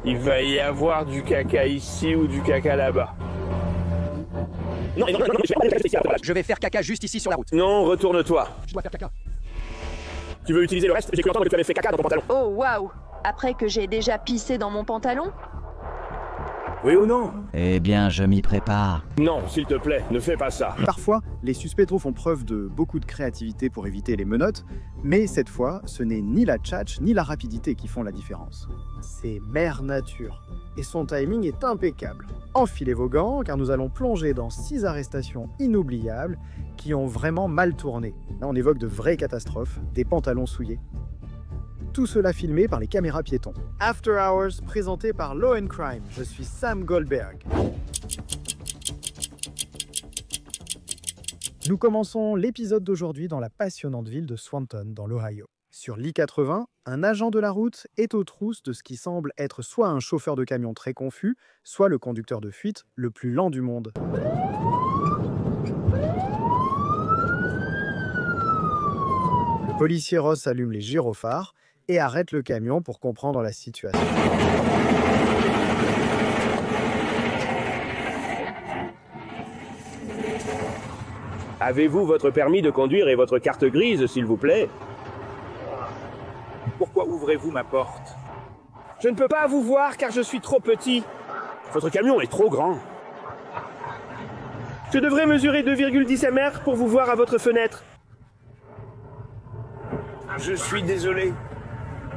Il va y avoir du caca ici ou du caca là-bas. Non, je vais faire caca juste ici sur la route. Non, retourne-toi. Je dois faire caca. Tu veux utiliser le reste? J'ai cru entendre que tu avais fait caca dans ton pantalon. Oh waouh! Après que j'ai déjà pissé dans mon pantalon? Oui ou non? Eh bien, je m'y prépare. Non, s'il te plaît, ne fais pas ça. Parfois, les suspects font preuve de beaucoup de créativité pour éviter les menottes, mais cette fois, ce n'est ni la tchatch ni la rapidité qui font la différence. C'est mère nature, et son timing est impeccable. Enfilez vos gants, car nous allons plonger dans 6 arrestations inoubliables qui ont vraiment mal tourné. Là, on évoque de vraies catastrophes, des pantalons souillés. Tout cela filmé par les caméras piétons. After Hours, présenté par Law & Crime. Je suis Sam Goldberg. Nous commençons l'épisode d'aujourd'hui dans la passionnante ville de Swanton, dans l'Ohio. Sur l'I-80, un agent de la route est aux trousses de ce qui semble être soit un chauffeur de camion très confus, soit le conducteur de fuite le plus lent du monde. Le policier Ross allume les gyrophares et arrête le camion pour comprendre la situation. Avez-vous votre permis de conduire et votre carte grise, s'il vous plaît? Pourquoi ouvrez-vous ma porte? Je ne peux pas vous voir car je suis trop petit. Votre camion est trop grand. Je devrais mesurer 2,10 m pour vous voir à votre fenêtre. Je suis désolé.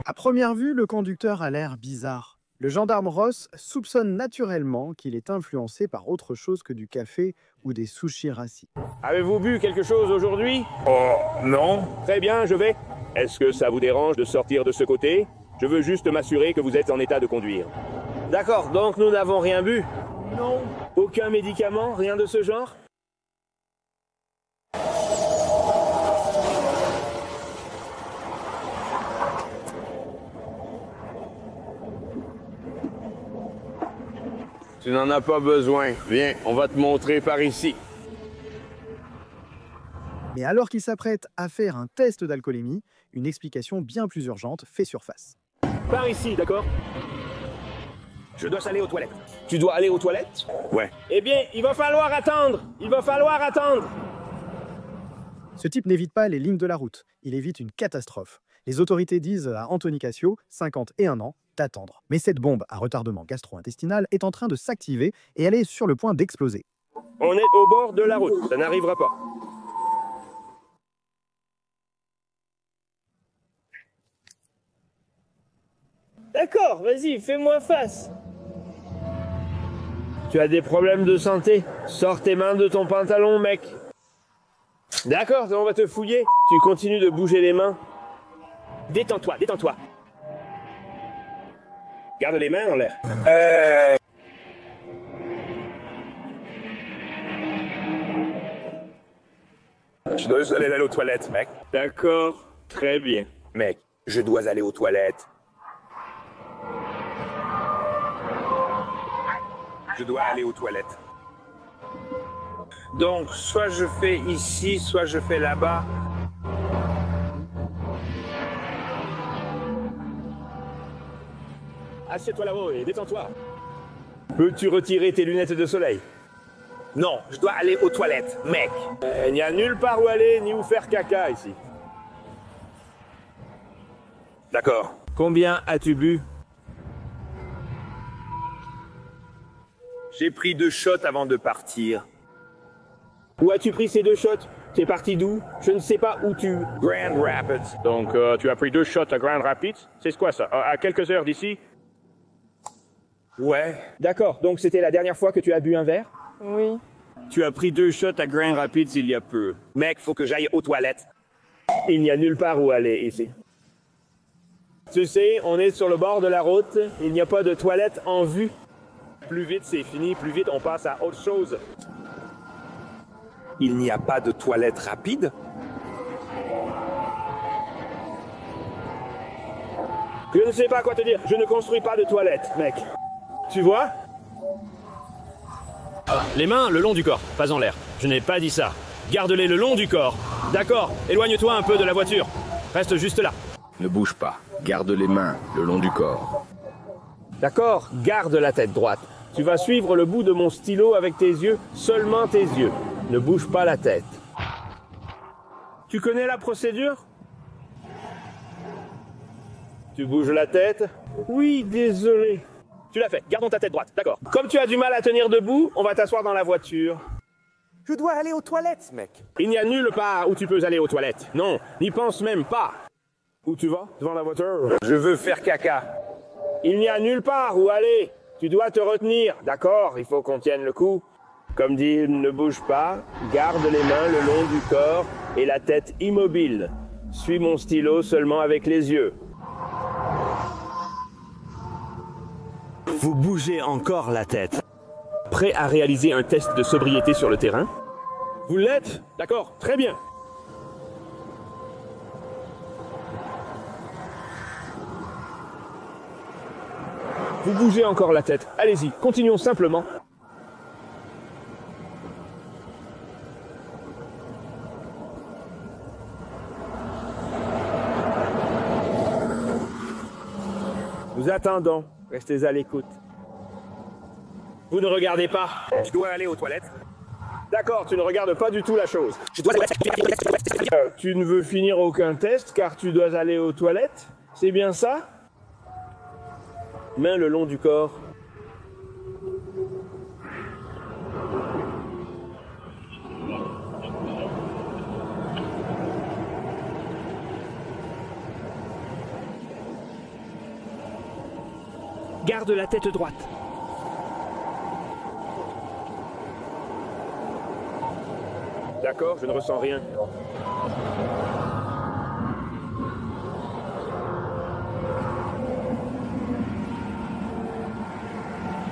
À première vue, le conducteur a l'air bizarre. Le gendarme Ross soupçonne naturellement qu'il est influencé par autre chose que du café ou des sushis rassis. Avez-vous bu quelque chose aujourd'hui? Oh, non. Très bien, je vais. Est-ce que ça vous dérange de sortir de ce côté? Je veux juste m'assurer que vous êtes en état de conduire. D'accord, donc nous n'avons rien bu? Non. Aucun médicament? Rien de ce genre? Tu n'en as pas besoin. Viens, on va te montrer par ici. Mais alors qu'il s'apprête à faire un test d'alcoolémie, une explication bien plus urgente fait surface. Par ici, d'accord? Je dois aller aux toilettes. Tu dois aller aux toilettes? Ouais. Eh bien, il va falloir attendre. Il va falloir attendre. Ce type n'évite pas les lignes de la route, il évite une catastrophe. Les autorités disent à Anthony Cassio, 51 ans, d'attendre. Mais cette bombe à retardement gastro-intestinal est en train de s'activer et elle est sur le point d'exploser. On est au bord de la route, ça n'arrivera pas. D'accord, vas-y, fais-moi face. Tu as des problèmes de santé? Sors tes mains de ton pantalon, mec. D'accord, on va te fouiller. Tu continues de bouger les mains. Détends-toi, détends-toi. Garde les mains en l'air. Je dois juste aller aux toilettes, mec. D'accord, très bien. Mec, je dois aller aux toilettes. Je dois aller aux toilettes. Donc, soit je fais ici, soit je fais là-bas. Assieds-toi là-haut et détends-toi. Peux-tu retirer tes lunettes de soleil? Non, je dois aller aux toilettes, mec. Il n'y a nulle part où aller, ni où faire caca ici. D'accord. Combien as-tu bu? J'ai pris 2 shots avant de partir. Où as-tu pris ces 2 shots? T'es parti d'où? Je ne sais pas où tu... Grand Rapids. Donc, tu as pris 2 shots à Grand Rapids? C'est quoi ça? À quelques heures d'ici? Ouais. D'accord, donc c'était la dernière fois que tu as bu un verre? Oui. Tu as pris 2 shots à Grand Rapids il y a peu. Mec, faut que j'aille aux toilettes. Il n'y a nulle part où aller ici. Tu sais, on est sur le bord de la route, il n'y a pas de toilette en vue. Plus vite c'est fini, plus vite on passe à autre chose. Il n'y a pas de toilettes rapides? Je ne sais pas quoi te dire, je ne construis pas de toilette, mec. Tu vois? Les mains le long du corps, pas en l'air. Je n'ai pas dit ça. Garde-les le long du corps. D'accord, éloigne-toi un peu de la voiture. Reste juste là. Ne bouge pas. Garde les mains le long du corps. D'accord? Garde la tête droite. Tu vas suivre le bout de mon stylo avec tes yeux, seulement tes yeux. Ne bouge pas la tête. Tu connais la procédure? Tu bouges la tête? Oui, désolé. Tu l'as fait. Gardons ta tête droite. D'accord. Comme tu as du mal à tenir debout, on va t'asseoir dans la voiture. Je dois aller aux toilettes, mec. Il n'y a nulle part où tu peux aller aux toilettes. Non, n'y pense même pas. Où tu vas? Devant la voiture? Je veux faire caca. Il n'y a nulle part où aller. Tu dois te retenir. D'accord, il faut qu'on tienne le coup. Comme dit, ne bouge pas. Garde les mains le long du corps et la tête immobile. Suis mon stylo seulement avec les yeux. Vous bougez encore la tête. Prêt à réaliser un test de sobriété sur le terrain? Vous l'êtes? D'accord, très bien. Vous bougez encore la tête. Allez-y, continuons simplement. Nous attendons. Restez à l'écoute. Vous ne regardez pas. Je dois aller aux toilettes. D'accord, tu ne regardes pas du tout la chose. Tu ne veux finir aucun test car tu dois aller aux toilettes? C'est bien ça? Main le long du corps. Garde la tête droite. D'accord, je ne ressens rien.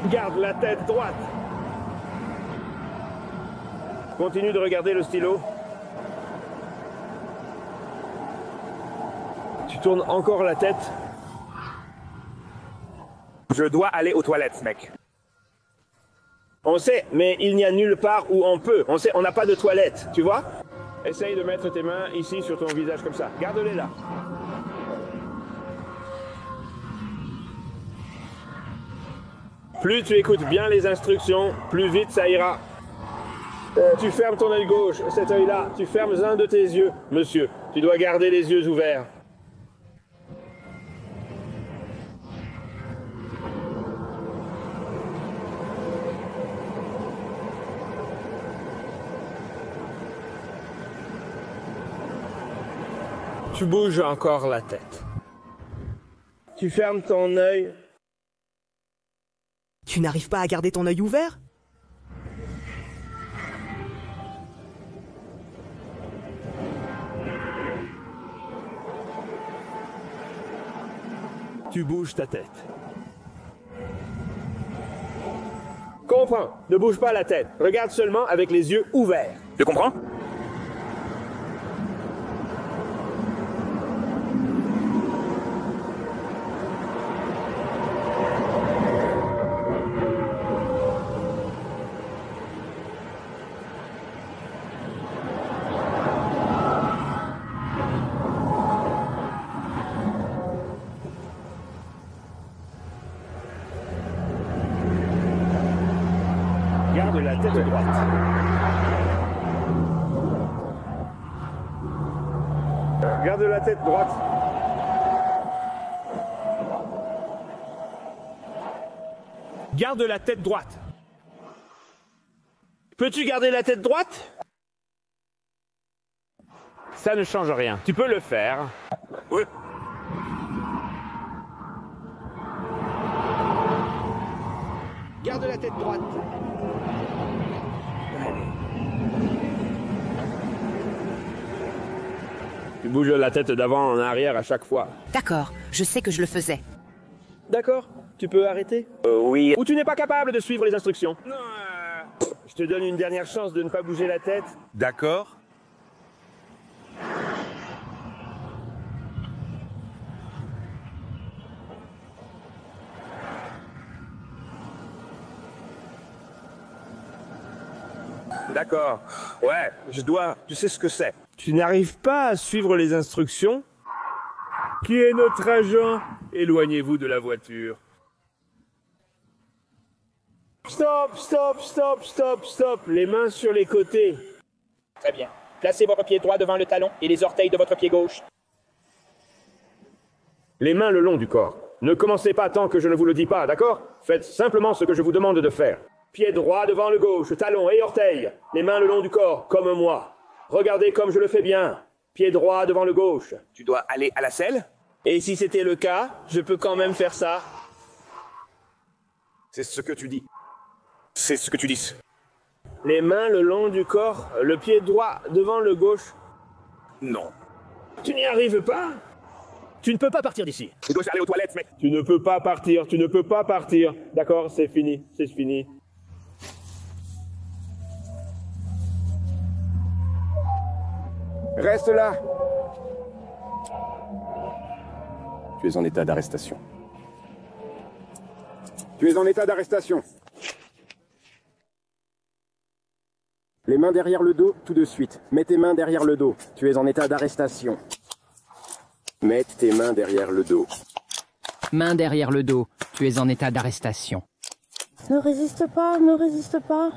Garde la tête droite. Continue de regarder le stylo. Tu tournes encore la tête. Je dois aller aux toilettes, mec. On sait, mais il n'y a nulle part où on peut. On sait, on n'a pas de toilette, tu vois? Essaye de mettre tes mains ici sur ton visage comme ça. Garde-les là. Plus tu écoutes bien les instructions, plus vite ça ira. Tu fermes ton œil gauche, cet œil-là. Tu fermes un de tes yeux. Monsieur, tu dois garder les yeux ouverts. Tu bouges encore la tête. Tu fermes ton œil. Tu n'arrives pas à garder ton œil ouvert? Tu bouges ta tête. Comprends, ne bouge pas la tête. Regarde seulement avec les yeux ouverts. Tu comprends? Garde la tête droite. Garde la tête droite. Garde la tête droite. Peux-tu garder la tête droite? Ça ne change rien. Tu peux le faire. Oui. Garde la tête droite. Tu bouges la tête d'avant en arrière à chaque fois. D'accord, je sais que je le faisais. D'accord, tu peux arrêter? Oui. Ou tu n'es pas capable de suivre les instructions? Non. Je te donne une dernière chance de ne pas bouger la tête. D'accord. D'accord. Ouais, je dois. Tu sais ce que c'est. Tu n'arrives pas à suivre les instructions? Qui est notre agent? Éloignez-vous de la voiture. Stop, stop, stop, stop, stop. Les mains sur les côtés. Très bien. Placez votre pied droit devant le talon et les orteils de votre pied gauche. Les mains le long du corps. Ne commencez pas tant que je ne vous le dis pas, d'accord? Faites simplement ce que je vous demande de faire. Pied droit devant le gauche, talon et orteil. Les mains le long du corps, comme moi. Regardez comme je le fais bien. Pied droit devant le gauche. Tu dois aller à la selle? Et si c'était le cas, je peux quand même faire ça. C'est ce que tu dis. C'est ce que tu dis. Les mains le long du corps, le pied droit devant le gauche. Non. Tu n'y arrives pas? Tu ne peux pas partir d'ici. Tu dois aller aux toilettes, mec. Tu ne peux pas partir, tu ne peux pas partir. D'accord, c'est fini, c'est fini. Reste là. Tu es en état d'arrestation. Tu es en état d'arrestation. Les mains derrière le dos, tout de suite. Mets tes mains derrière le dos. Tu es en état d'arrestation. Mets tes mains derrière le dos. Main derrière le dos. Tu es en état d'arrestation. Ne résiste pas, ne résiste pas.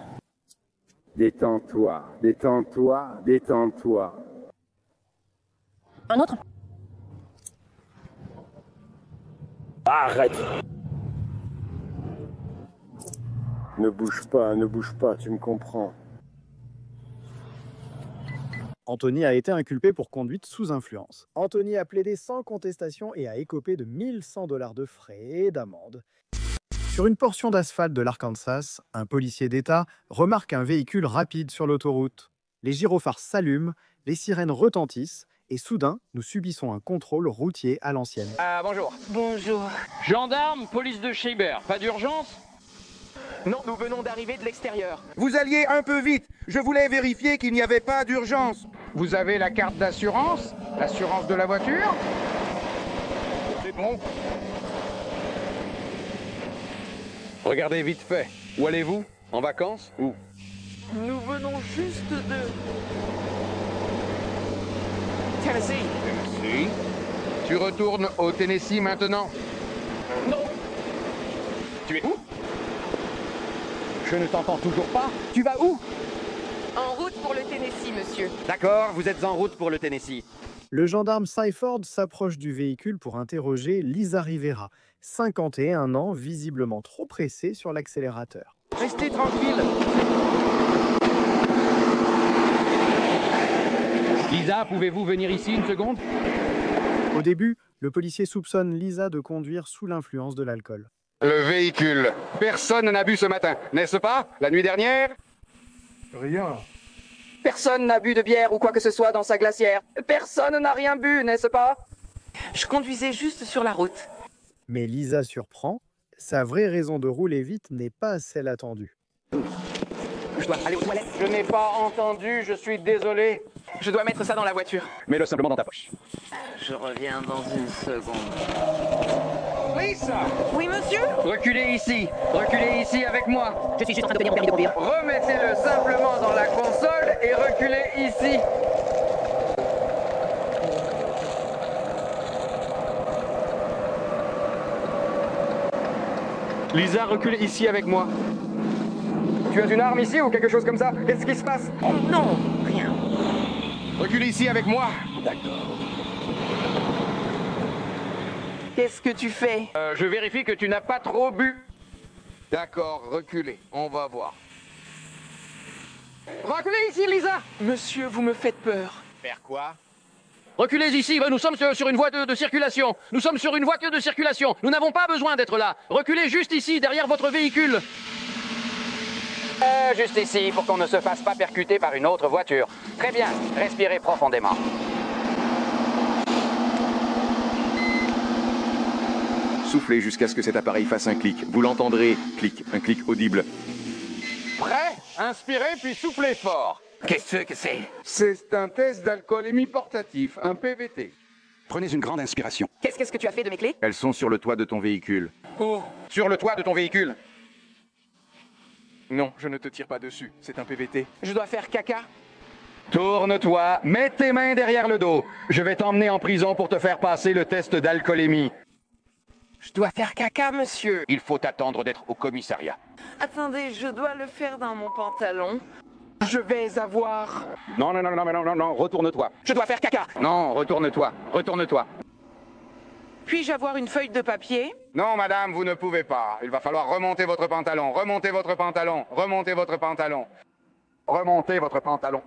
Détends-toi, détends-toi, détends-toi. Un autre? Arrête. Ne bouge pas, tu me comprends. Anthony a été inculpé pour conduite sous influence. Anthony a plaidé sans contestation et a écopé de 1100 $ de frais et d'amende. Sur une portion d'asphalte de l'Arkansas, un policier d'État remarque un véhicule rapide sur l'autoroute. Les gyrophares s'allument, les sirènes retentissent et soudain, nous subissons un contrôle routier à l'ancienne. Bonjour. Bonjour. Gendarme, police de Schreiber, pas d'urgence? Non, nous venons d'arriver de l'extérieur. Vous alliez un peu vite. Je voulais vérifier qu'il n'y avait pas d'urgence. Vous avez la carte d'assurance? L'assurance de la voiture? C'est bon. Regardez vite fait. Où allez-vous? En vacances? Où? Nous venons juste de... Tennessee. Tennessee. Tu retournes au Tennessee maintenant? Non. Tu es où? Je ne t'entends toujours pas. Tu vas où? En route pour le Tennessee, monsieur. D'accord, vous êtes en route pour le Tennessee. Le gendarme Seiford s'approche du véhicule pour interroger Lisa Rivera, 51 ans, visiblement trop pressée sur l'accélérateur. Restez tranquille. Lisa, pouvez-vous venir ici une seconde? Au début, le policier soupçonne Lisa de conduire sous l'influence de l'alcool. Le véhicule. Personne n'a bu ce matin, n'est-ce pas? La nuit dernière? Rien. Personne n'a bu de bière ou quoi que ce soit dans sa glacière. Personne n'a rien bu, n'est-ce pas? Je conduisais juste sur la route. Mais Lisa surprend, sa vraie raison de rouler vite n'est pas celle attendue. Je dois aller aux toilettes. Je n'ai pas entendu, je suis désolé. Je dois mettre ça dans la voiture. Mets-le simplement dans ta poche. Je reviens dans une seconde. Lisa! Oui, monsieur? Reculez ici avec moi. Je suis juste en train d'obtenir mon permis de conduire. Remettez-le simplement dans la console et reculez ici. Lisa, reculez ici avec moi. Tu as une arme ici ou quelque chose comme ça? Qu'est-ce qui se passe? Non, rien. Reculez ici avec moi. D'accord. Qu'est-ce que tu fais? Je vérifie que tu n'as pas trop bu. D'accord, reculez. On va voir. Reculez ici, Lisa. Monsieur, vous me faites peur. Faire quoi? Reculez ici, nous sommes sur une voie de circulation. Nous sommes sur une voiture de circulation. Nous n'avons pas besoin d'être là. Reculez juste ici, derrière votre véhicule. Juste ici, pour qu'on ne se fasse pas percuter par une autre voiture. Très bien, respirez profondément. Soufflez jusqu'à ce que cet appareil fasse un clic. Vous l'entendrez, clic, un clic audible. Prêt? Inspirez puis soufflez fort. Qu'est-ce que c'est? C'est un test d'alcoolémie portatif, un PVT. Prenez une grande inspiration. Qu'est-ce que tu as fait de mes clés? Elles sont sur le toit de ton véhicule. Oh. Sur le toit de ton véhicule? Non, je ne te tire pas dessus, c'est un PVT. Je dois faire caca? Tourne-toi, mets tes mains derrière le dos. Je vais t'emmener en prison pour te faire passer le test d'alcoolémie. Je dois faire caca, monsieur. Il faut attendre d'être au commissariat. Attendez, je dois le faire dans mon pantalon. Je vais avoir... Non, retourne-toi. Je dois faire caca. Non, retourne-toi. Puis-je avoir une feuille de papier? Non, madame, vous ne pouvez pas. Il va falloir remonter votre pantalon. Remontez votre pantalon.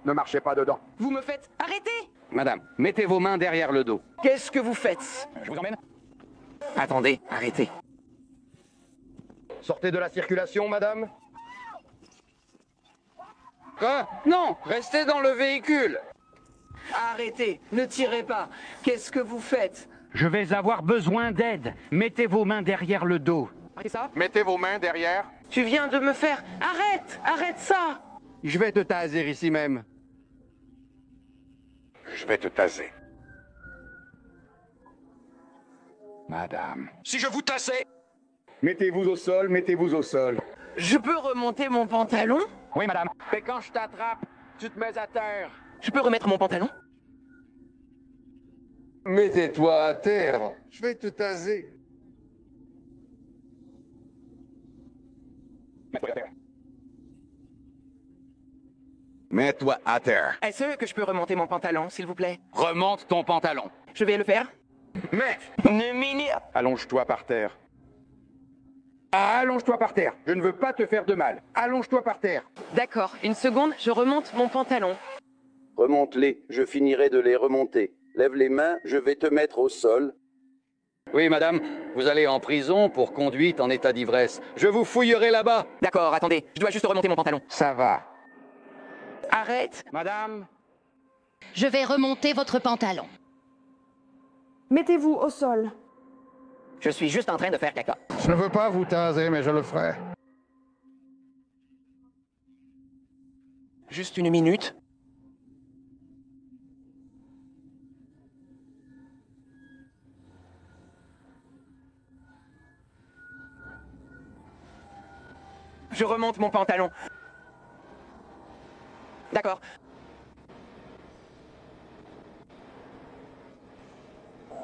Ne marchez pas dedans. Vous me faites arrêter? Madame, mettez vos mains derrière le dos. Qu'est-ce que vous faites? Je vous emmène. Attendez, arrêtez. Sortez de la circulation, madame. Quoi? Non, restez dans le véhicule. Arrêtez, ne tirez pas. Qu'est-ce que vous faites? Je vais avoir besoin d'aide. Mettez vos mains derrière le dos. Arrêtez ça. Mettez vos mains derrière. Tu viens de me faire... Arrête ça. Je vais te taser ici même. Je vais te taser. Madame. Si je vous tassais. Mettez-vous au sol. Je peux remonter mon pantalon? Oui, madame. Mais quand je t'attrape, tu te mets à terre. Je peux remettre mon pantalon? Mettez-toi à terre. Je vais te taser. Mets-toi à terre. Est-ce que je peux remonter mon pantalon, s'il vous plaît? Remonte ton pantalon. Je vais le faire. Mais Une minute. allonge-toi par terre. Allonge-toi par terre. Je ne veux pas te faire de mal. Allonge-toi par terre. D'accord, une seconde, je remonte mon pantalon. Remonte-les, je finirai de les remonter. Lève les mains, je vais te mettre au sol. Oui, madame, vous allez en prison pour conduite en état d'ivresse. Je vous fouillerai là-bas. D'accord, attendez, je dois juste remonter mon pantalon. Ça va. Arrête. Madame. Je vais remonter votre pantalon. Mettez-vous au sol. Je suis juste en train de faire caca. Je ne veux pas vous taser, mais je le ferai. Juste une minute. Je remonte mon pantalon. D'accord.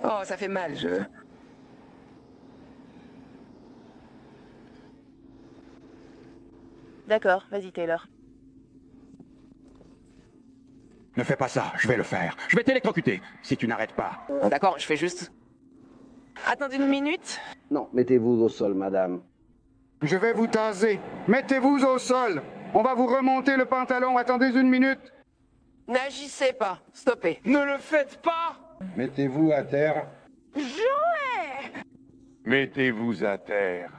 Oh, ça fait mal, D'accord, vas-y Taylor. Ne fais pas ça, je vais le faire. Je vais t'électrocuter, si tu n'arrêtes pas. D'accord, je fais juste... Attendez une minute. Non, mettez-vous au sol, madame. Je vais vous taser. Mettez-vous au sol. On va vous remonter le pantalon. Attendez une minute. N'agissez pas. Stoppez. Ne le faites pas. Mettez-vous à terre. Jouez. Mettez-vous à terre.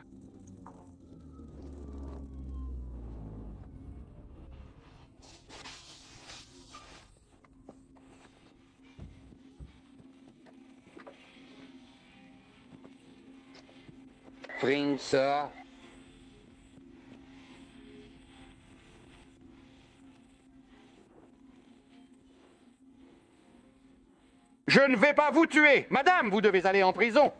Bring ça. Je ne vais pas vous tuer. Madame, vous devez aller en prison.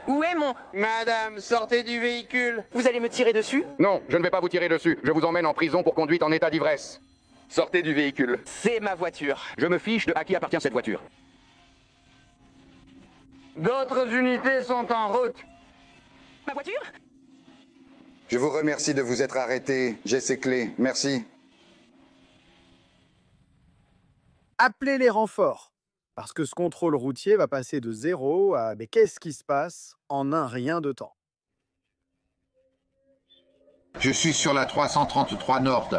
Où est mon... Madame, sortez du véhicule. Vous allez me tirer dessus? Non, je ne vais pas vous tirer dessus. Je vous emmène en prison pour conduite en état d'ivresse. Sortez du véhicule. C'est ma voiture. Je me fiche de à qui appartient cette voiture. D'autres unités sont en route. Ma voiture? Je vous remercie de vous être arrêté. J'ai ces clés. Merci. Appelez les renforts. Parce que ce contrôle routier va passer de 0 à « mais qu'est-ce qui se passe ?» en un rien de temps. Je suis sur la 333 Nord.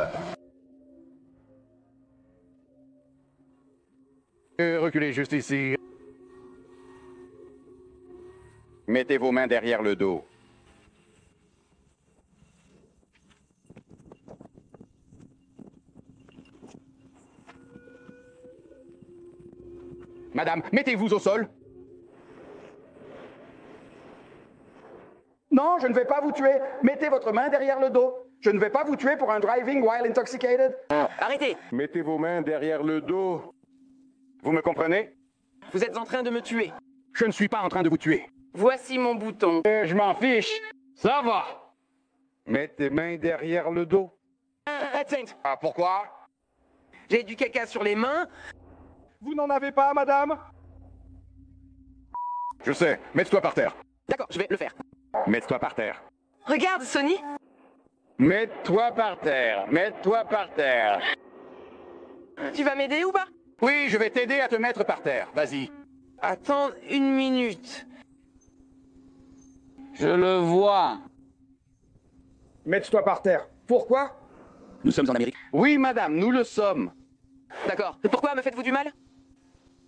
Reculez juste ici. Mettez vos mains derrière le dos. Madame, mettez-vous au sol. Non, je ne vais pas vous tuer. Mettez votre main derrière le dos. Je ne vais pas vous tuer pour un driving while intoxicated. Arrêtez. Mettez vos mains derrière le dos. Vous me comprenez? Vous êtes en train de me tuer. Je ne suis pas en train de vous tuer. Voici mon bouton. Je m'en fiche. Ça va. Mets tes mains derrière le dos. Atteinte. Ah, pourquoi? J'ai du caca sur les mains. Vous n'en avez pas, madame? Je sais, mets-toi par terre. D'accord, je vais le faire. Mets-toi par terre. Regarde, Sony. Mets-toi par terre, mets-toi par terre. Tu vas m'aider ou pas? Oui, je vais t'aider à te mettre par terre, vas-y. Attends une minute. Je le vois. Mets-toi par terre. Pourquoi? Nous sommes en Amérique. Oui, madame, nous le sommes. D'accord. Pourquoi me faites-vous du mal?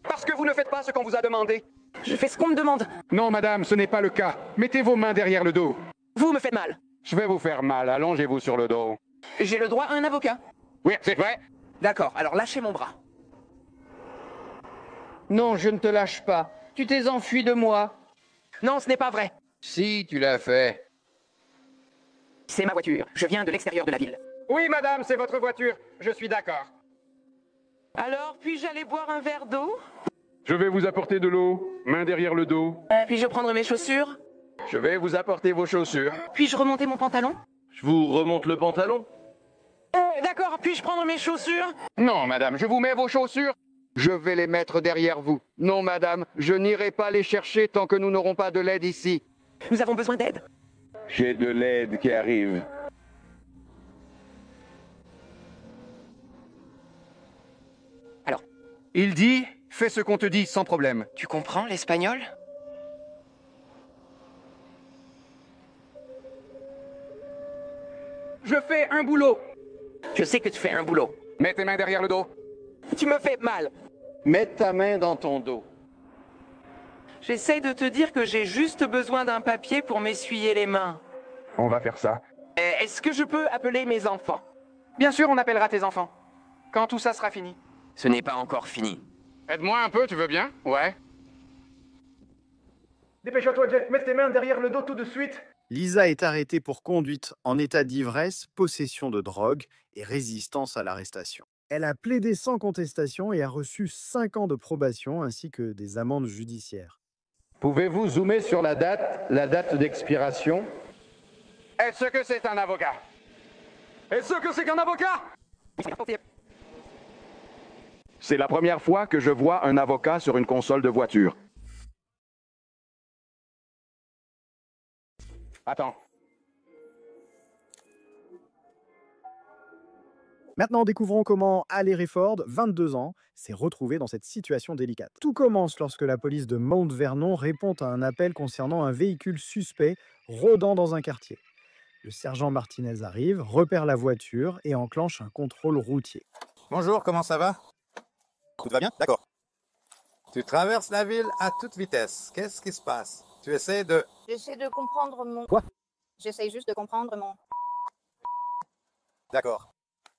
Parce que vous ne faites pas ce qu'on vous a demandé. Je fais ce qu'on me demande. Non, madame, ce n'est pas le cas. Mettez vos mains derrière le dos. Vous me faites mal. Je vais vous faire mal, allongez-vous sur le dos. J'ai le droit à un avocat. Oui, c'est vrai. D'accord, alors lâchez mon bras. Non, je ne te lâche pas. Tu t'es enfui de moi. Non, ce n'est pas vrai. Si, tu l'as fait. C'est ma voiture. Je viens de l'extérieur de la ville. Oui, madame, c'est votre voiture. Je suis d'accord. Alors, puis-je aller boire un verre d'eau? Je vais vous apporter de l'eau. Main derrière le dos. Puis-je prendre mes chaussures? Je vais vous apporter vos chaussures. Puis-je remonter mon pantalon? Je vous remonte le pantalon. D'accord, puis-je prendre mes chaussures? Non, madame, je vous mets vos chaussures. Je vais les mettre derrière vous. Non, madame, je n'irai pas les chercher tant que nous n'aurons pas de l'aide ici. Nous avons besoin d'aide. J'ai de l'aide qui arrive. Alors, Il dit, fais ce qu'on te dit sans problème. tu comprends l'espagnol? Je fais un boulot. Je sais que tu fais un boulot. Mets tes mains derrière le dos. Tu me fais mal. Mets ta main dans ton dos. J'essaye de te dire que j'ai juste besoin d'un papier pour m'essuyer les mains. On va faire ça. Est-ce que je peux appeler mes enfants? Bien sûr, on appellera tes enfants. Quand tout ça sera fini. Ce n'est pas encore fini. Aide-moi un peu, tu veux bien? Ouais. Dépêche-toi, Jet. Mets tes mains derrière le dos tout de suite. Lisa est arrêtée pour conduite en état d'ivresse, possession de drogue et résistance à l'arrestation. Elle a plaidé sans contestation et a reçu 5 ans de probation ainsi que des amendes judiciaires. Pouvez-vous zoomer sur la date d'expiration? Est-ce que c'est un avocat? Est-ce que c'est qu'un avocat? C'est la première fois que je vois un avocat sur une console de voiture. Attends. Maintenant, découvrons comment Al Hereford, 22 ans, s'est retrouvé dans cette situation délicate. Tout commence lorsque la police de Mount Vernon répond à un appel concernant un véhicule suspect rôdant dans un quartier. Le sergent Martinez arrive, repère la voiture et enclenche un contrôle routier. Bonjour, comment ça va? Tout va bien? D'accord. Tu traverses la ville à toute vitesse. Qu'est-ce qui se passe? Tu essaies de... J'essaie de comprendre mon... Quoi? J'essaie juste de comprendre mon... D'accord.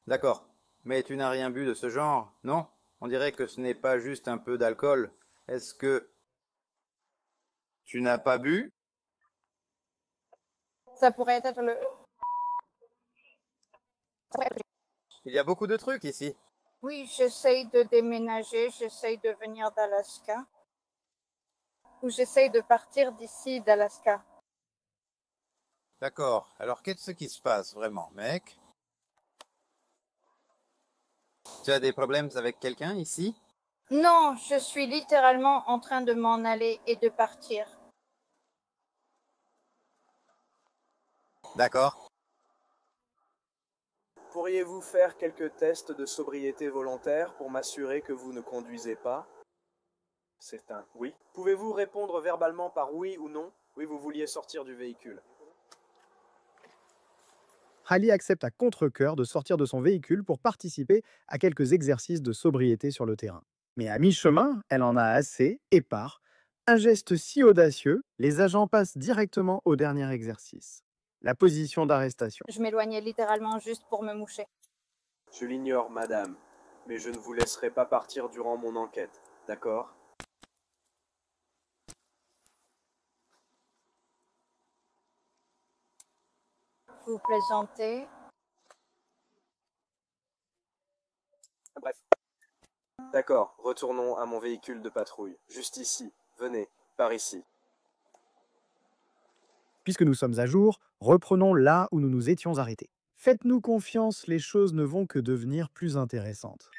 D'accord. Mais tu n'as rien bu de ce genre, non? On dirait que ce n'est pas juste un peu d'alcool. Est-ce que... Tu n'as pas bu? Ça pourrait être le... Il y a beaucoup de trucs ici. Oui, j'essaie de déménager, j'essaie de venir d'Alaska. Ou j'essaie de partir d'ici d'Alaska. D'accord. Alors qu'est-ce qui se passe vraiment, mec? Tu as des problèmes avec quelqu'un ici? Non, je suis littéralement en train de m'en aller et de partir. D'accord. Pourriez-vous faire quelques tests de sobriété volontaire pour m'assurer que vous ne conduisez pas? C'est un oui. Pouvez-vous répondre verbalement par oui ou non? Oui, vous vouliez sortir du véhicule. Hallie accepte à contre-cœur de sortir de son véhicule pour participer à quelques exercices de sobriété sur le terrain. Mais à mi-chemin, elle en a assez et part. Un geste si audacieux, les agents passent directement au dernier exercice. La position d'arrestation. Je m'éloignais littéralement juste pour me moucher. Je l'ignore, madame, mais je ne vous laisserai pas partir durant mon enquête, d'accord? Vous plaisantez? Bref. D'accord, retournons à mon véhicule de patrouille. Juste ici. Venez, par ici. Puisque nous sommes à jour, reprenons là où nous nous étions arrêtés. Faites-nous confiance, les choses ne vont que devenir plus intéressantes.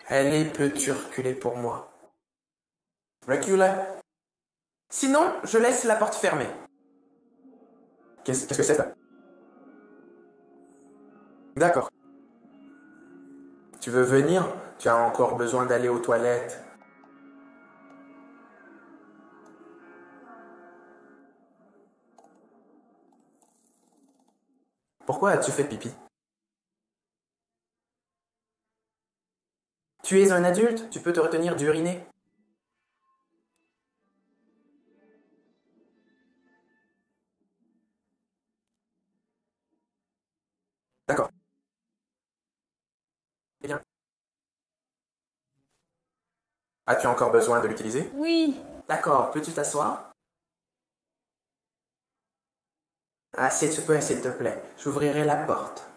Allez, peux-tu reculer pour moi? Recule. Sinon, je laisse la porte fermée. Qu'est-ce que c'est ça? D'accord. Tu veux venir? Tu as encore besoin d'aller aux toilettes. Pourquoi as-tu fait pipi? Tu es un adulte, tu peux te retenir d'uriner. D'accord. Eh bien. As-tu encore besoin de l'utiliser? Oui. D'accord, peux-tu t'asseoir? Assieds-toi, s'il te plaît. J'ouvrirai la porte.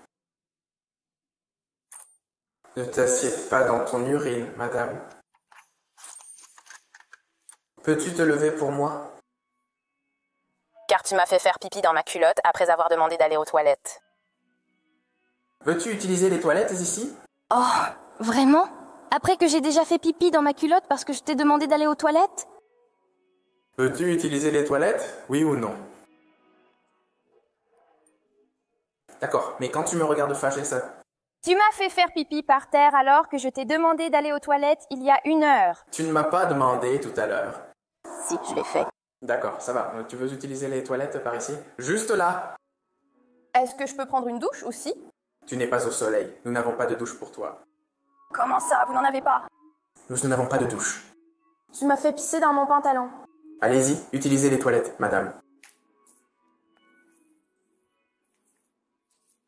Ne t'assieds pas dans ton urine, madame. Peux-tu te lever pour moi? Car tu m'as fait faire pipi dans ma culotte après avoir demandé d'aller aux toilettes. Veux-tu utiliser les toilettes ici? Oh, vraiment? Après que j'ai déjà fait pipi dans ma culotte parce que je t'ai demandé d'aller aux toilettes? Veux-tu utiliser les toilettes? Oui ou non? D'accord, mais quand tu me regardes fâché, ça... Tu m'as fait faire pipi par terre alors que je t'ai demandé d'aller aux toilettes il y a 1 heure. Tu ne m'as pas demandé tout à l'heure. Si, je l'ai fait. D'accord, ça va. Tu veux utiliser les toilettes par ici? Juste là. Est-ce que je peux prendre une douche aussi? Tu n'es pas au soleil. Nous n'avons pas de douche pour toi. Comment ça, vous n'en avez pas? Nous n'avons pas de douche. Tu m'as fait pisser dans mon pantalon. Allez-y, utilisez les toilettes, madame.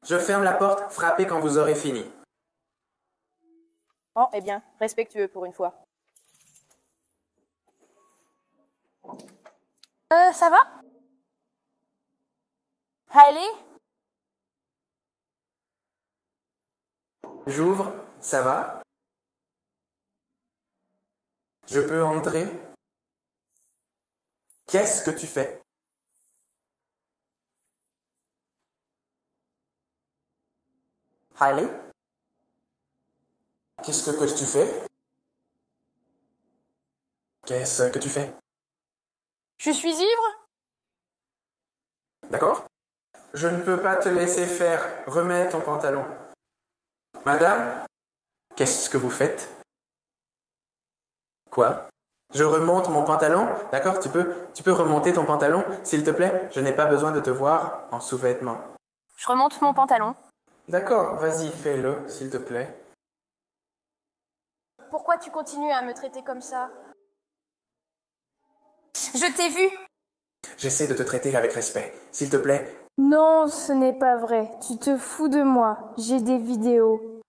Je ferme la porte, frappez quand vous aurez fini. Oh, eh bien, respectueux pour une fois. Ça va? Allez? J'ouvre, ça va? Je peux entrer? Qu'est-ce que tu fais? Hailey? Qu'est-ce que tu fais? Qu'est-ce que tu fais? Je suis ivre? D'accord? Je ne peux pas te laisser faire. Remets ton pantalon. Madame? Qu'est-ce que vous faites? Quoi? Je remonte mon pantalon? D'accord, tu peux remonter ton pantalon, s'il te plaît? Je n'ai pas besoin de te voir en sous-vêtements. Je remonte mon pantalon. D'accord, vas-y, fais-le, s'il te plaît. Pourquoi tu continues à me traiter comme ça? Je t'ai vu. J'essaie de te traiter avec respect, s'il te plaît. Non, ce n'est pas vrai. Tu te fous de moi. J'ai des vidéos.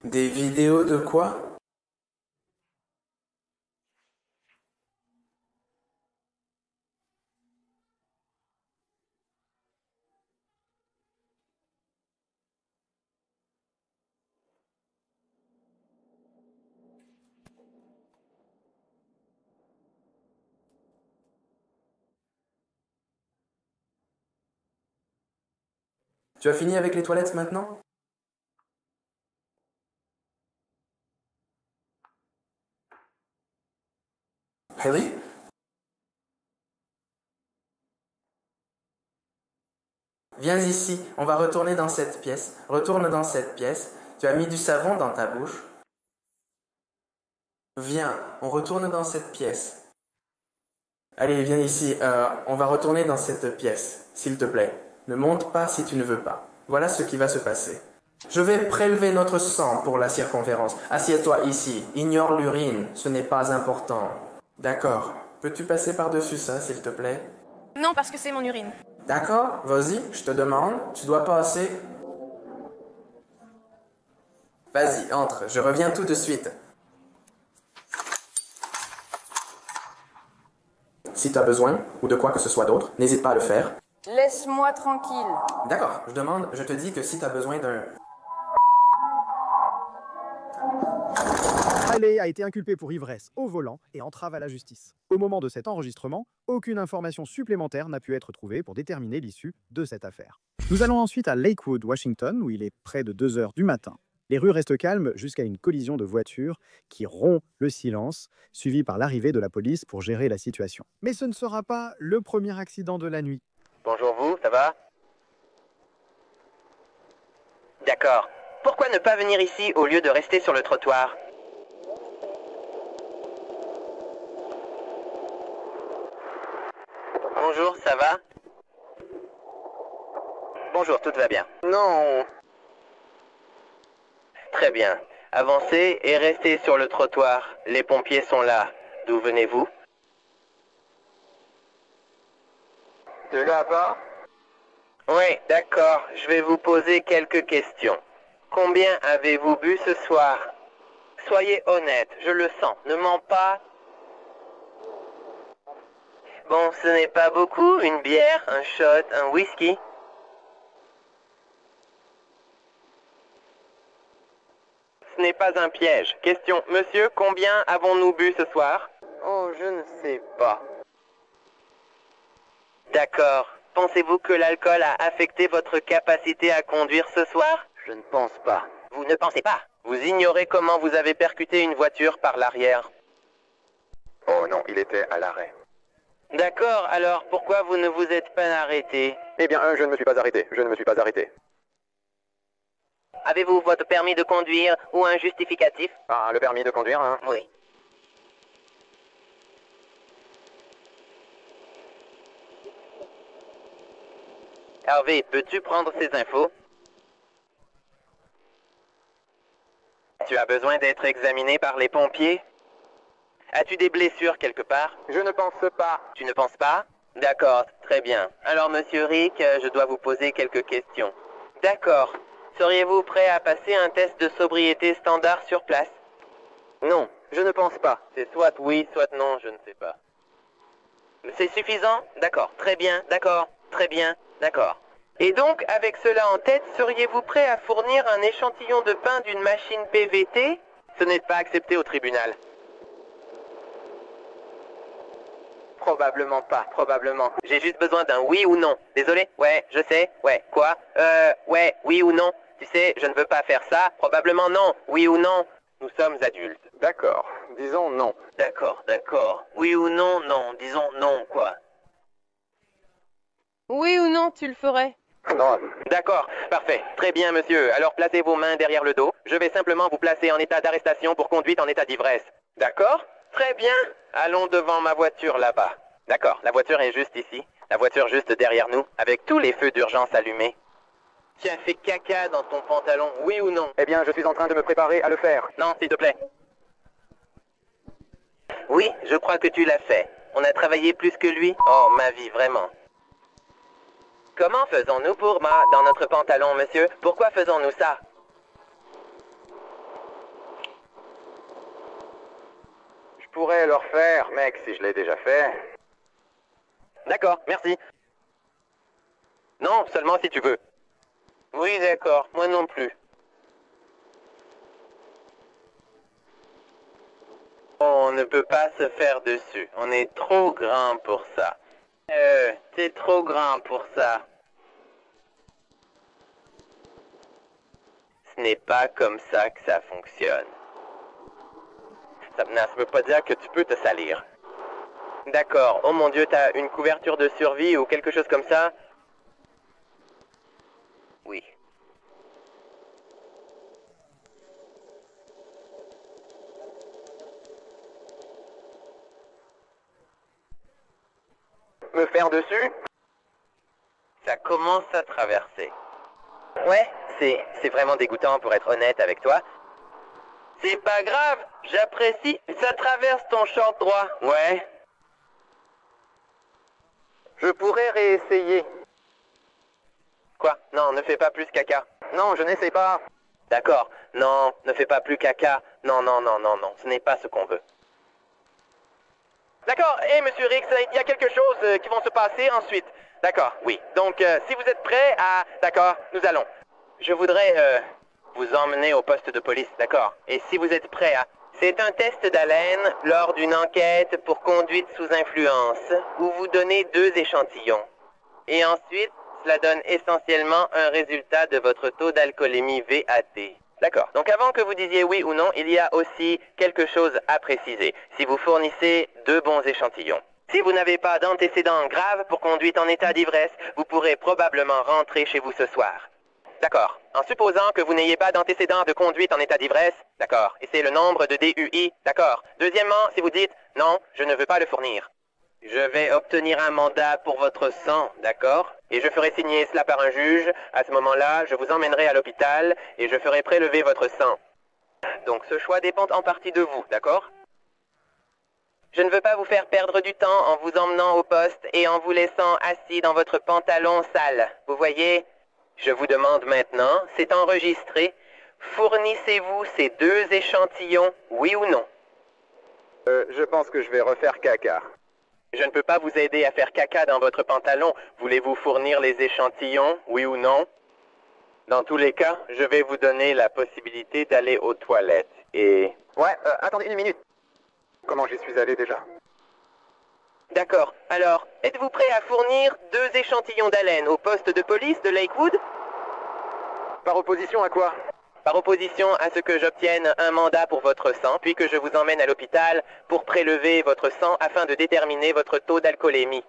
Des vidéos de quoi? Tu as fini avec les toilettes maintenant? Hailey? Viens ici, on va retourner dans cette pièce. Retourne dans cette pièce. Tu as mis du savon dans ta bouche. Viens, on retourne dans cette pièce. Allez, viens ici, on va retourner dans cette pièce, s'il te plaît. Ne monte pas si tu ne veux pas. Voilà ce qui va se passer. Je vais prélever notre sang pour la circonférence. Assieds-toi ici. Ignore l'urine. Ce n'est pas important. D'accord. Peux-tu passer par-dessus ça, s'il te plaît? Non, parce que c'est mon urine. D'accord. Vas-y, je te demande. Tu dois passer. Vas-y, entre. Je reviens tout de suite. Si tu as besoin, ou de quoi que ce soit d'autre, n'hésite pas à le faire. Laisse-moi tranquille. D'accord, je te dis que si tu as besoin d'un... Riley a été inculpé pour ivresse au volant et entrave à la justice. Au moment de cet enregistrement, aucune information supplémentaire n'a pu être trouvée pour déterminer l'issue de cette affaire. Nous allons ensuite à Lakewood, Washington, où il est près de 2 heures du matin. Les rues restent calmes jusqu'à une collision de voitures qui rompt le silence, suivie par l'arrivée de la police pour gérer la situation. Mais ce ne sera pas le premier accident de la nuit. Bonjour vous, ça va? D'accord. Pourquoi ne pas venir ici au lieu de rester sur le trottoir? Bonjour, ça va? Bonjour, tout va bien. Non. Très bien. Avancez et restez sur le trottoir. Les pompiers sont là. D'où venez-vous? De là-bas? Oui, d'accord. Je vais vous poser quelques questions. Combien avez-vous bu ce soir? Soyez honnête, je le sens. Ne mens pas. Bon, ce n'est pas beaucoup. Une bière, un shot, un whisky. Ce n'est pas un piège. Question, monsieur, combien avons-nous bu ce soir? Oh, je ne sais pas. D'accord. Pensez-vous que l'alcool a affecté votre capacité à conduire ce soir? Je ne pense pas. Vous ne pensez pas? Vous ignorez comment vous avez percuté une voiture par l'arrière? Oh non, il était à l'arrêt. D'accord, alors pourquoi vous ne vous êtes pas arrêté? Eh bien, je ne me suis pas arrêté. Je ne me suis pas arrêté. Avez-vous votre permis de conduire ou un justificatif? Ah, le permis de conduire, hein? Oui. Harvey, peux-tu prendre ces infos? Tu as besoin d'être examiné par les pompiers? As-tu des blessures quelque part? Je ne pense pas. Tu ne penses pas? D'accord, très bien. Alors, monsieur Rick, je dois vous poser quelques questions. D'accord. Seriez-vous prêt à passer un test de sobriété standard sur place? Non, je ne pense pas. C'est soit oui, soit non, je ne sais pas. C'est suffisant? D'accord, très bien, d'accord, très bien, d'accord. Et donc, avec cela en tête, seriez-vous prêt à fournir un échantillon de pain d'une machine PVT? Ce n'est pas accepté au tribunal. Probablement pas, probablement. J'ai juste besoin d'un oui ou non. Désolé? Ouais, je sais. Ouais, quoi? Ouais, oui ou non? Tu sais, je ne veux pas faire ça. Probablement non. Oui ou non? Nous sommes adultes. D'accord. Disons non. D'accord, d'accord. Oui ou non? Non. Disons non, quoi. Oui ou non, tu le ferais? Non. D'accord, parfait. Très bien, monsieur. Alors placez vos mains derrière le dos. Je vais simplement vous placer en état d'arrestation pour conduite en état d'ivresse. D'accord? Très bien. Allons devant ma voiture là-bas. D'accord, la voiture est juste ici. La voiture juste derrière nous, avec tous les feux d'urgence allumés. Tu as fait caca dans ton pantalon, oui ou non? Eh bien, je suis en train de me préparer à le faire. Non, s'il te plaît. Oui, je crois que tu l'as fait. On a travaillé plus que lui. Oh, ma vie, vraiment. Comment faisons-nous pour dans notre pantalon, monsieur? Pourquoi faisons-nous ça? Je pourrais le refaire, mec, si je l'ai déjà fait. D'accord, merci. Non, seulement si tu veux. Oui, d'accord, moi non plus. On ne peut pas se faire dessus. On est trop grand pour ça. T'es trop grand pour ça. Ce n'est pas comme ça que ça fonctionne. Ça ne veut pas dire que tu peux te salir. D'accord. Oh mon Dieu, t'as une couverture de survie ou quelque chose comme ça? Oui. Me faire dessus? Ça commence à traverser. Ouais, c'est vraiment dégoûtant pour être honnête avec toi. C'est pas grave, j'apprécie. Ça traverse ton short droit. Ouais. Je pourrais réessayer. Quoi? Non, ne fais pas plus caca. Non, je n'essaie pas. D'accord. Non, ne fais pas plus caca. Non, non, non, non, non. Ce n'est pas ce qu'on veut. D'accord. Hé, monsieur Rix, il y a quelque chose qui va se passer ensuite. D'accord, oui. Donc, si vous êtes prêts à... D'accord, nous allons. Je voudrais vous emmener au poste de police, d'accord? Et si vous êtes prêts à... C'est un test d'haleine lors d'une enquête pour conduite sous influence, où vous donnez 2 échantillons. Et ensuite, cela donne essentiellement un résultat de votre taux d'alcoolémie VAT. D'accord. Donc avant que vous disiez oui ou non, il y a aussi quelque chose à préciser. Si vous fournissez 2 bons échantillons. Si vous n'avez pas d'antécédents graves pour conduite en état d'ivresse, vous pourrez probablement rentrer chez vous ce soir. D'accord. En supposant que vous n'ayez pas d'antécédents de conduite en état d'ivresse, d'accord. Et c'est le nombre de DUI, d'accord. Deuxièmement, si vous dites non, je ne veux pas le fournir. Je vais obtenir un mandat pour votre sang, d'accord? Et je ferai signer cela par un juge. À ce moment-là, je vous emmènerai à l'hôpital et je ferai prélever votre sang. Donc ce choix dépend en partie de vous, d'accord? Je ne veux pas vous faire perdre du temps en vous emmenant au poste et en vous laissant assis dans votre pantalon sale. Vous voyez? Je vous demande maintenant, c'est enregistré, fournissez-vous ces 2 échantillons, oui ou non? Je pense que je vais refaire caca. Je ne peux pas vous aider à faire caca dans votre pantalon. Voulez-vous fournir les échantillons, oui ou non? Dans tous les cas, je vais vous donner la possibilité d'aller aux toilettes. Et... Ouais, attendez une minute. Comment j'y suis allé déjà? D'accord. Alors, êtes-vous prêt à fournir 2 échantillons d'haleine au poste de police de Lakewood? Par opposition à quoi? Par opposition à ce que j'obtienne un mandat pour votre sang, puis que je vous emmène à l'hôpital pour prélever votre sang afin de déterminer votre taux d'alcoolémie.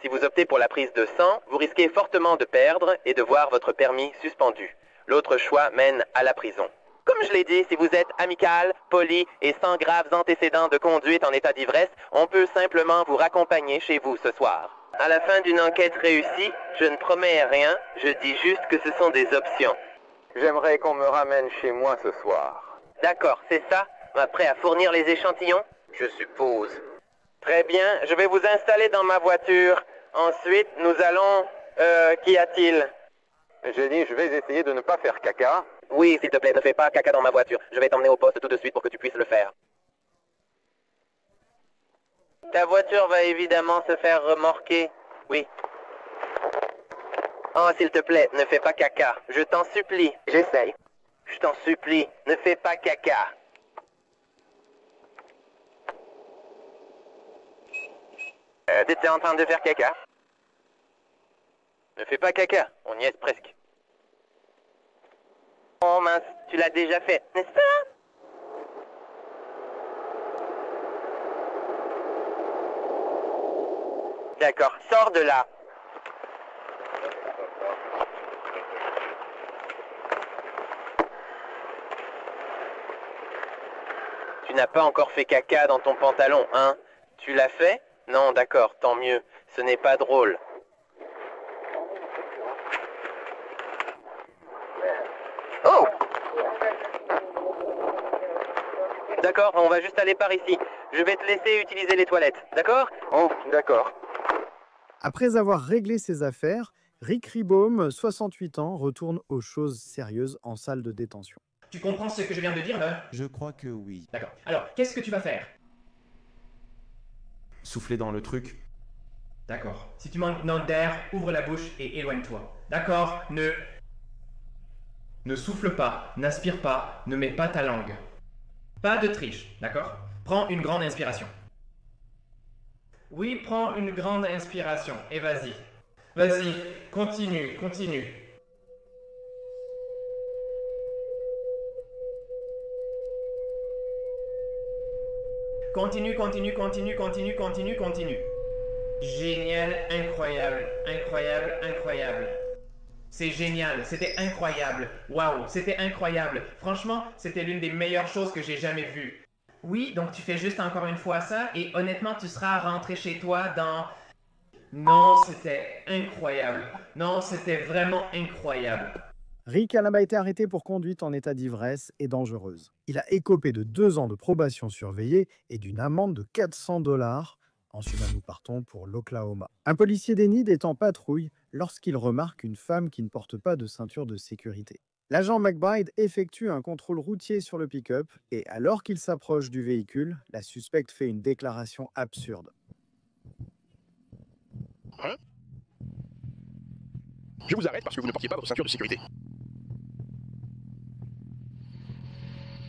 Si vous optez pour la prise de sang, vous risquez fortement de perdre et de voir votre permis suspendu. L'autre choix mène à la prison. Comme je l'ai dit, si vous êtes amical, poli et sans graves antécédents de conduite en état d'ivresse, on peut simplement vous raccompagner chez vous ce soir. À la fin d'une enquête réussie, je ne promets rien, je dis juste que ce sont des options. J'aimerais qu'on me ramène chez moi ce soir. D'accord, c'est ça? Prêt à fournir les échantillons? Je suppose. Très bien, je vais vous installer dans ma voiture. Ensuite, nous allons... qu'y a-t-il? J'ai dit, je vais essayer de ne pas faire caca. Oui, s'il te plaît, ne fais pas caca dans ma voiture. Je vais t'emmener au poste tout de suite pour que tu puisses le faire. Ta voiture va évidemment se faire remorquer. Oui. Oh, s'il te plaît, ne fais pas caca. Je t'en supplie. J'essaye. Je t'en supplie, ne fais pas caca. T'étais en train de faire caca? Ne fais pas caca, on y est presque. Oh mince, tu l'as déjà fait, n'est-ce pas? D'accord, sors de là. Tu n'as pas encore fait caca dans ton pantalon, hein? Tu l'as fait? Non, d'accord, tant mieux. Ce n'est pas drôle. Oh! D'accord, on va juste aller par ici. Je vais te laisser utiliser les toilettes, d'accord? Oh, d'accord. Après avoir réglé ses affaires, Rick Ribaume, 68 ans, retourne aux choses sérieuses en salle de détention. Tu comprends ce que je viens de dire, là? Je crois que oui. D'accord. Alors, qu'est-ce que tu vas faire? Souffler dans le truc. D'accord. Si tu manques d'air, ouvre la bouche et éloigne-toi. D'accord? Ne souffle pas, n'aspire pas, ne mets pas ta langue. Pas de triche, d'accord? Prends une grande inspiration. Oui, prends une grande inspiration et vas-y. Vas-y, continue, continue. Continue, continue, continue, continue, continue, continue. Génial, incroyable, incroyable, incroyable. C'est génial, c'était incroyable. Waouh, c'était incroyable. Franchement, c'était l'une des meilleures choses que j'ai jamais vues. Oui, donc tu fais juste encore une fois ça et honnêtement, tu seras rentré chez toi dans... Non, c'était incroyable. Non, c'était vraiment incroyable. Rick Alaba a été arrêté pour conduite en état d'ivresse et dangereuse. Il a écopé de 2 ans de probation surveillée et d'une amende de $400. Ensuite, nous partons pour l'Oklahoma. Un policier d'Enid est en patrouille lorsqu'il remarque une femme qui ne porte pas de ceinture de sécurité. L'agent McBride effectue un contrôle routier sur le pick-up et alors qu'il s'approche du véhicule, la suspecte fait une déclaration absurde. Hein? Je vous arrête parce que vous ne portiez pas votre ceinture de sécurité.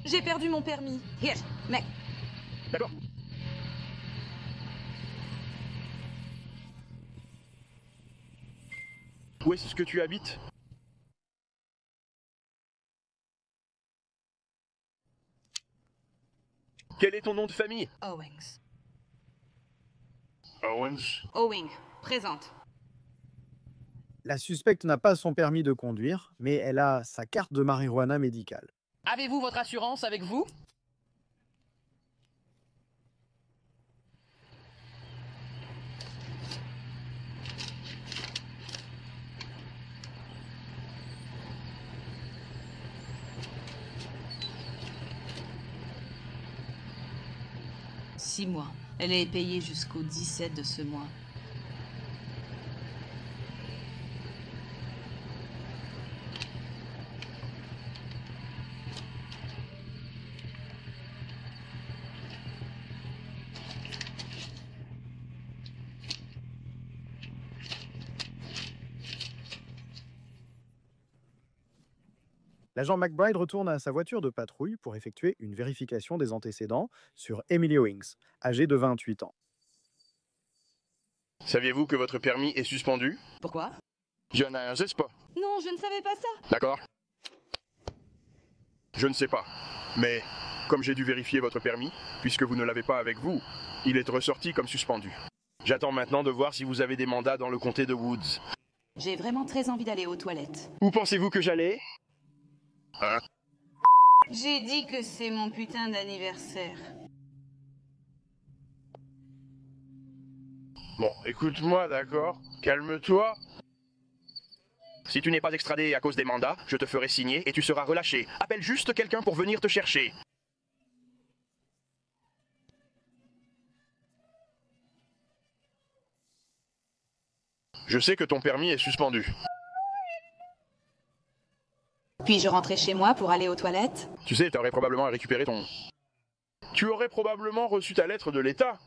J'ai perdu mon permis. Here, mec. D'accord. Où est-ce que tu habites? Quel est ton nom de famille? Owings. Owens. Owing, présente. La suspecte n'a pas son permis de conduire, mais elle a sa carte de marijuana médicale. Avez-vous votre assurance avec vous? Six mois. Elle est payée jusqu'au 17 de ce mois. L'agent McBride retourne à sa voiture de patrouille pour effectuer une vérification des antécédents sur Emily Owings, âgée de 28 ans. Saviez-vous que votre permis est suspendu? Pourquoi? Je ne sais pas. Non, je ne savais pas ça. D'accord. Je ne sais pas. Mais comme j'ai dû vérifier votre permis, puisque vous ne l'avez pas avec vous, il est ressorti comme suspendu. J'attends maintenant de voir si vous avez des mandats dans le comté de Woods. J'ai vraiment très envie d'aller aux toilettes. Où pensez-vous que j'allais? Hein? J'ai dit que c'est mon putain d'anniversaire. Bon, écoute-moi, d'accord? Calme-toi. Si tu n'es pas extradé à cause des mandats, je te ferai signer et tu seras relâché. Appelle juste quelqu'un pour venir te chercher. Je sais que ton permis est suspendu. Puis-je rentrer chez moi pour aller aux toilettes? Tu sais, tu aurais probablement récupéré ton... Tu aurais probablement reçu ta lettre de l'État.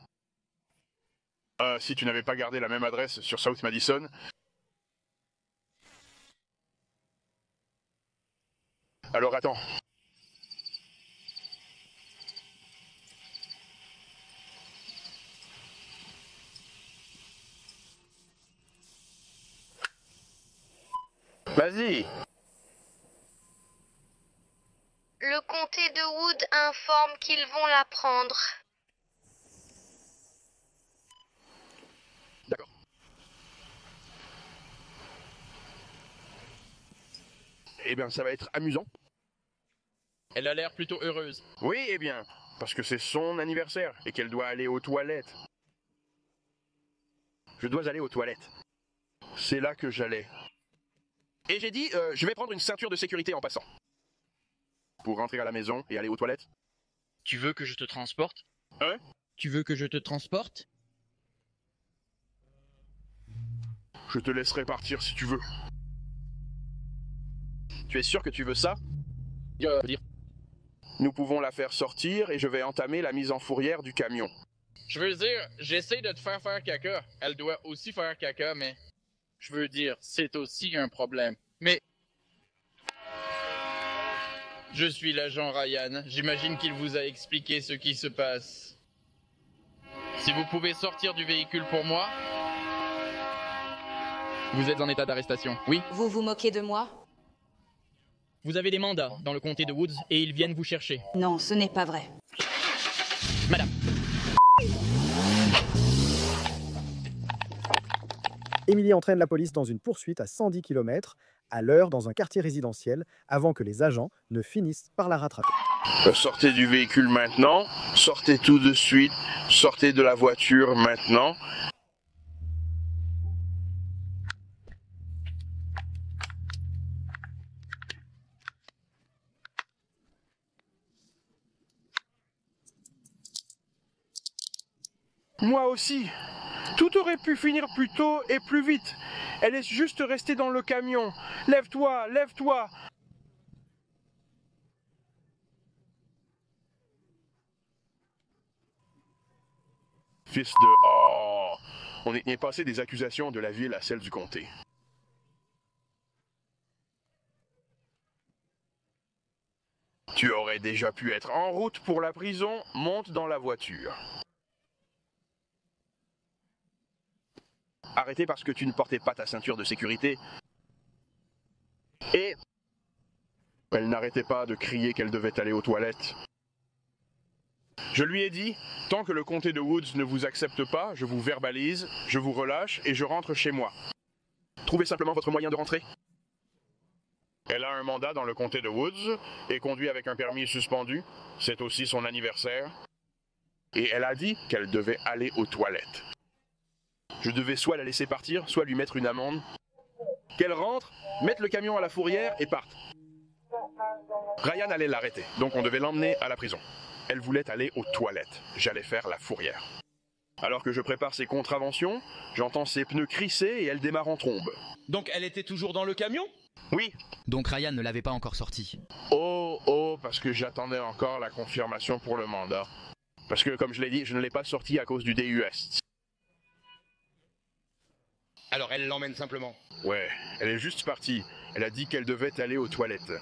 Si tu n'avais pas gardé la même adresse sur South Madison. Alors attends. Vas-y. Le comté de Wood informe qu'ils vont la prendre. D'accord. Eh bien, ça va être amusant. Elle a l'air plutôt heureuse. Oui, eh bien, parce que c'est son anniversaire et qu'elle doit aller aux toilettes. Je dois aller aux toilettes. C'est là que j'allais. Et j'ai dit, je vais prendre une ceinture de sécurité en passant. Pour rentrer à la maison et aller aux toilettes. Tu veux que je te transporte? Hein? Tu veux que je te transporte? Je te laisserai partir si tu veux. Tu es sûr que tu veux ça? Nous pouvons la faire sortir et je vais entamer la mise en fourrière du camion. Je veux dire, j'essaie de te faire faire caca. Elle doit aussi faire caca, mais... Je veux dire, c'est aussi un problème. Mais... Je suis l'agent Ryan. J'imagine qu'il vous a expliqué ce qui se passe. Si vous pouvez sortir du véhicule pour moi... Vous êtes en état d'arrestation, oui? Vous vous moquez de moi? Vous avez des mandats dans le comté de Woods et ils viennent vous chercher. Non, ce n'est pas vrai. Madame. Emily entraîne la police dans une poursuite à 110 km à l'heure dans un quartier résidentiel avant que les agents ne finissent par la rattraper. Sortez du véhicule maintenant, sortez tout de suite, sortez de la voiture maintenant. Moi aussi. Tout aurait pu finir plus tôt et plus vite. Elle est juste restée dans le camion. Lève-toi, lève-toi. Fils de... Oh! On est passé des accusations de la ville à celles du comté. Tu aurais déjà pu être en route pour la prison, monte dans la voiture. Arrêtez parce que tu ne portais pas ta ceinture de sécurité. Et elle n'arrêtait pas de crier qu'elle devait aller aux toilettes. Je lui ai dit, tant que le comté de Woods ne vous accepte pas, je vous verbalise, je vous relâche et je rentre chez moi. Trouvez simplement votre moyen de rentrer. Elle a un mandat dans le comté de Woods et conduit avec un permis suspendu. C'est aussi son anniversaire. Et elle a dit qu'elle devait aller aux toilettes. Je devais soit la laisser partir, soit lui mettre une amende. Qu'elle rentre, mette le camion à la fourrière et parte. Ryan allait l'arrêter, donc on devait l'emmener à la prison. Elle voulait aller aux toilettes. J'allais faire la fourrière. Alors que je prépare ses contraventions, j'entends ses pneus crisser et elle démarre en trombe. Donc elle était toujours dans le camion ? Oui. Donc Ryan ne l'avait pas encore sorti. Oh, parce que j'attendais encore la confirmation pour le mandat. Parce que, comme je l'ai dit, je ne l'ai pas sorti à cause du DUS. Alors elle l'emmène simplement. Ouais, elle est juste partie. Elle a dit qu'elle devait aller aux toilettes.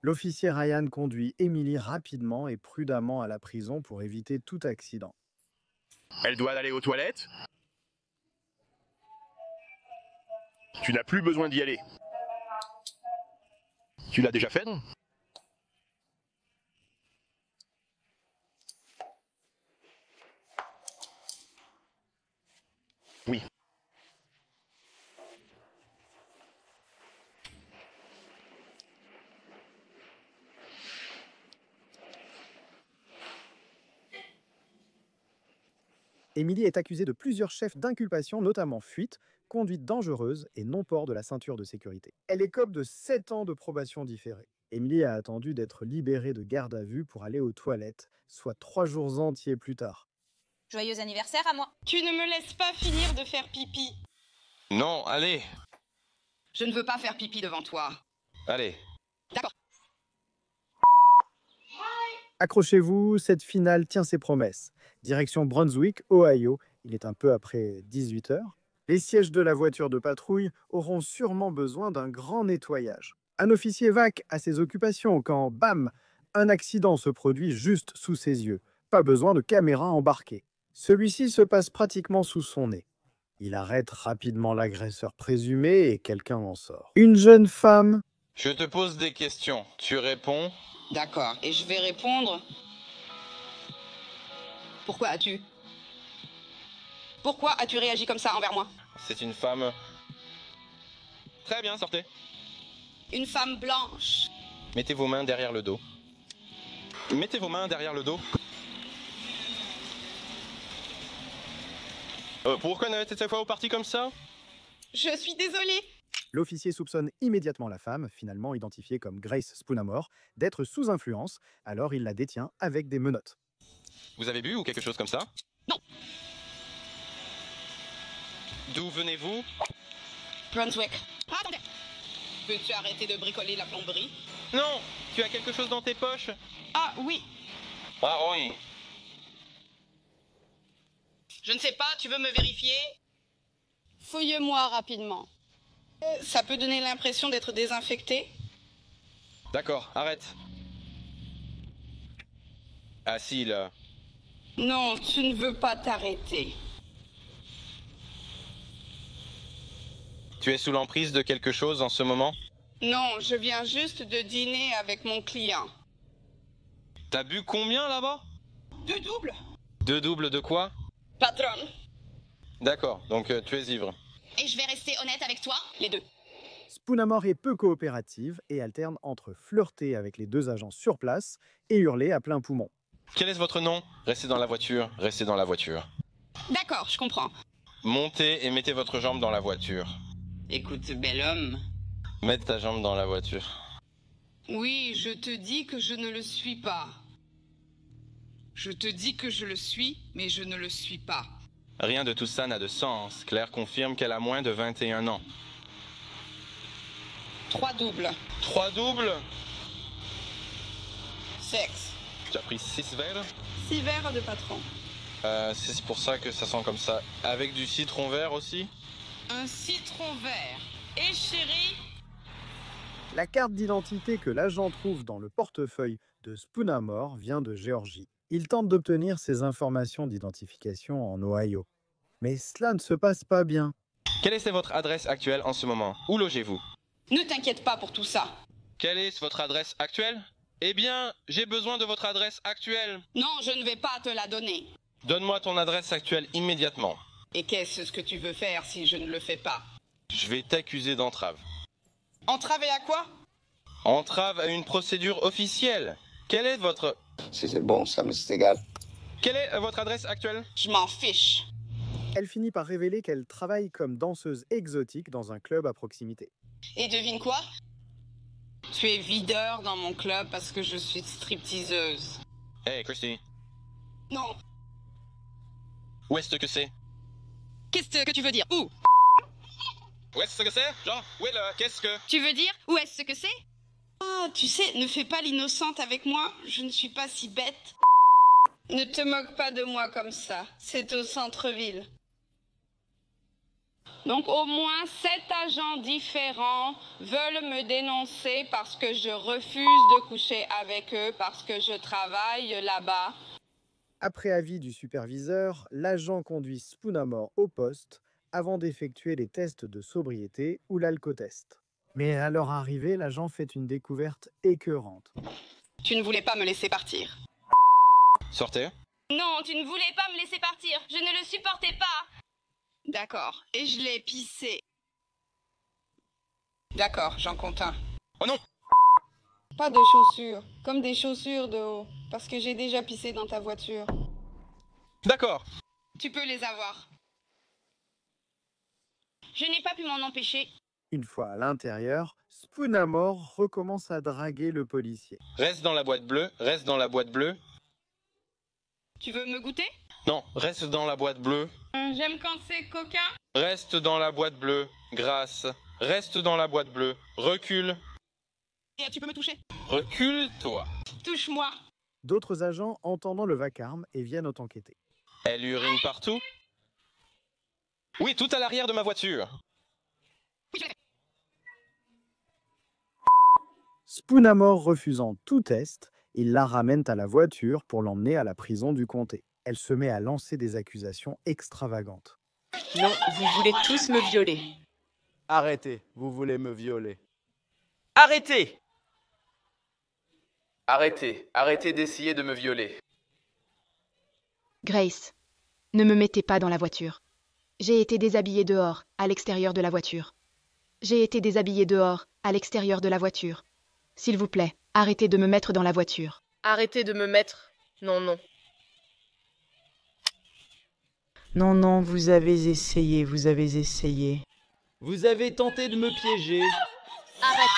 L'officier Ryan conduit Emily rapidement et prudemment à la prison pour éviter tout accident. Elle doit aller aux toilettes. Tu n'as plus besoin d'y aller. Tu l'as déjà fait, non ? Oui. Emily est accusée de plusieurs chefs d'inculpation, notamment fuite, conduite dangereuse et non-port de la ceinture de sécurité. Elle écope de 7 ans de probation différée. Emily a attendu d'être libérée de garde à vue pour aller aux toilettes, soit 3 jours entiers plus tard. Joyeux anniversaire à moi. Tu ne me laisses pas finir de faire pipi. Non, allez. Je ne veux pas faire pipi devant toi. Allez. D'accord. Accrochez-vous, cette finale tient ses promesses. Direction Brunswick, Ohio, il est un peu après 18h. Les sièges de la voiture de patrouille auront sûrement besoin d'un grand nettoyage. Un officier vaque à ses occupations quand, bam, un accident se produit juste sous ses yeux. Pas besoin de caméra embarquée. Celui-ci se passe pratiquement sous son nez. Il arrête rapidement l'agresseur présumé et quelqu'un en sort. Une jeune femme. Je te pose des questions. Tu réponds ? D'accord, et je vais répondre. Pourquoi as-tu réagi comme ça envers moi? C'est une femme... Très bien, sortez. Une femme blanche. Mettez vos mains derrière le dos. Mettez vos mains derrière le dos. Pourquoi n'avez-vous cette fois parti comme ça? Je suis désolée. L'officier soupçonne immédiatement la femme, finalement identifiée comme Grace Spoonamore, d'être sous influence, alors il la détient avec des menottes. Vous avez bu ou quelque chose comme ça? Non. D'où venez-vous? Brunswick. Attendez. Peux-tu arrêter de bricoler la plomberie? Non. Tu as quelque chose dans tes poches? Ah oui. Ah oui. Je ne sais pas, tu veux me vérifier? Fouille-moi rapidement. Ça peut donner l'impression d'être désinfecté. D'accord, arrête. Assis là. Non, tu ne veux pas t'arrêter. Tu es sous l'emprise de quelque chose en ce moment? Non, je viens juste de dîner avec mon client. T'as bu combien là-bas? 2 doubles. 2 doubles de quoi? Patron. D'accord, donc tu es ivre. Et je vais rester honnête avec toi, les deux. Spoonamore est peu coopérative et alterne entre flirter avec les deux agents sur place et hurler à plein poumon. Quel est votre nom? Restez dans la voiture, restez dans la voiture. D'accord, je comprends. Montez et mettez votre jambe dans la voiture. Écoute, bel homme. Mets ta jambe dans la voiture. Oui, je te dis que je ne le suis pas. Je te dis que je le suis, mais je ne le suis pas. Rien de tout ça n'a de sens. Claire confirme qu'elle a moins de 21 ans. 3 doubles. 3 doubles? Sexe. Tu as pris 6 verres? 6 verres de patron. C'est pour ça que ça sent comme ça. Avec du citron vert aussi? Un citron vert. Et chérie? La carte d'identité que l'agent trouve dans le portefeuille de Spoonamore vient de Géorgie. Il tente d'obtenir ces informations d'identification en Ohio. Mais cela ne se passe pas bien. Quelle est votre adresse actuelle en ce moment? Où logez-vous? Ne t'inquiète pas pour tout ça. Quelle est votre adresse actuelle? Eh bien, j'ai besoin de votre adresse actuelle. Non, je ne vais pas te la donner. Donne-moi ton adresse actuelle immédiatement. Et qu'est-ce que tu veux faire si je ne le fais pas? Je vais t'accuser d'entrave. Entraver à quoi? Entrave à une procédure officielle. Quelle est votre... Si c'est bon, ça me c'est égal. Quelle est votre adresse actuelle? Je m'en fiche. Elle finit par révéler qu'elle travaille comme danseuse exotique dans un club à proximité. Et devine quoi? Tu es videur dans mon club parce que je suis stripteaseuse. Hey, Christy. Non. Où est-ce que c'est? Qu'est-ce que tu veux dire? Où? Où est-ce que c'est? Genre, où est le... Qu'est-ce que... Tu veux dire où est-ce que c'est? Ah, tu sais, ne fais pas l'innocente avec moi, je ne suis pas si bête. Ne te moque pas de moi comme ça, c'est au centre-ville. Donc au moins 7 agents différents veulent me dénoncer parce que je refuse de coucher avec eux, parce que je travaille là-bas. Après avis du superviseur, l'agent conduit Spoonamore au poste avant d'effectuer les tests de sobriété ou l'alcotest. Mais à leur arrivée, l'agent fait une découverte écœurante. Tu ne voulais pas me laisser partir. Sortez. Non, tu ne voulais pas me laisser partir. Je ne le supportais pas. D'accord, et je l'ai pissé. D'accord, j'en compte un. Oh non! Pas de chaussures, comme des chaussures de haut, parce que j'ai déjà pissé dans ta voiture. D'accord. Tu peux les avoir. Je n'ai pas pu m'en empêcher. Une fois à l'intérieur, Spoonamore recommence à draguer le policier. Reste dans la boîte bleue, reste dans la boîte bleue. Tu veux me goûter? Non, reste dans la boîte bleue. J'aime quand c'est coquin. Reste dans la boîte bleue, grâce. Reste dans la boîte bleue. Recule. Et tu peux me toucher? Recule-toi. Touche-moi. D'autres agents entendant le vacarme et viennent enquêter. Elle urine partout? Oui, tout à l'arrière de ma voiture. Spoonamore refusant tout test, ils la ramènent à la voiture pour l'emmener à la prison du comté. Elle se met à lancer des accusations extravagantes. Non, vous voulez tous me violer. Arrêtez, vous voulez me violer. Arrêtez! Arrêtez d'essayer de me violer. Grace, ne me mettez pas dans la voiture. J'ai été déshabillée dehors, à l'extérieur de la voiture. J'ai été déshabillée dehors, à l'extérieur de la voiture. S'il vous plaît, arrêtez de me mettre dans la voiture. Arrêtez de me mettre... Non. Non, vous avez essayé. Vous avez tenté de me piéger. Arrête!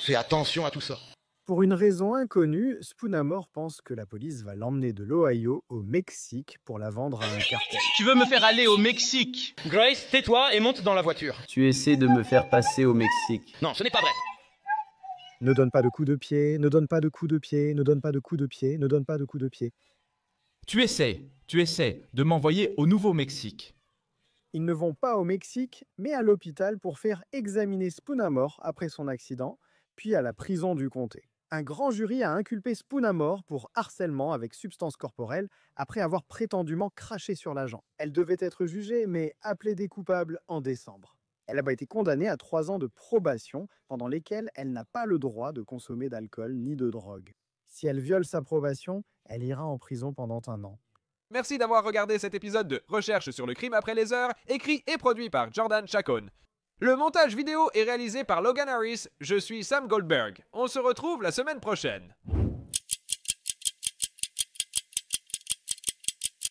Fais attention à tout ça. Pour une raison inconnue, Spoonamore pense que la police va l'emmener de l'Ohio au Mexique pour la vendre à un cartel. Tu veux me faire aller au Mexique? Grace, tais-toi et monte dans la voiture. Tu essaies de me faire passer au Mexique. Non, ce n'est pas vrai. Ne donne pas de coups de pied, ne donne pas de coups de pied, ne donne pas de coups de pied, ne donne pas de coups de pied. Tu essaies de m'envoyer au Nouveau-Mexique. Ils ne vont pas au Mexique, mais à l'hôpital pour faire examiner Spoonamore après son accident, puis à la prison du comté. Un grand jury a inculpé Spoonamore pour harcèlement avec substance corporelle après avoir prétendument craché sur l'agent. Elle devait être jugée, mais appelée des coupables en décembre. Elle a été condamnée à 3 ans de probation, pendant lesquels elle n'a pas le droit de consommer d'alcool ni de drogue. Si elle viole sa probation, elle ira en prison pendant 1 an. Merci d'avoir regardé cet épisode de Recherche sur le crime après les heures, écrit et produit par Jordan Chacon. Le montage vidéo est réalisé par Logan Harris, je suis Sam Goldberg. On se retrouve la semaine prochaine.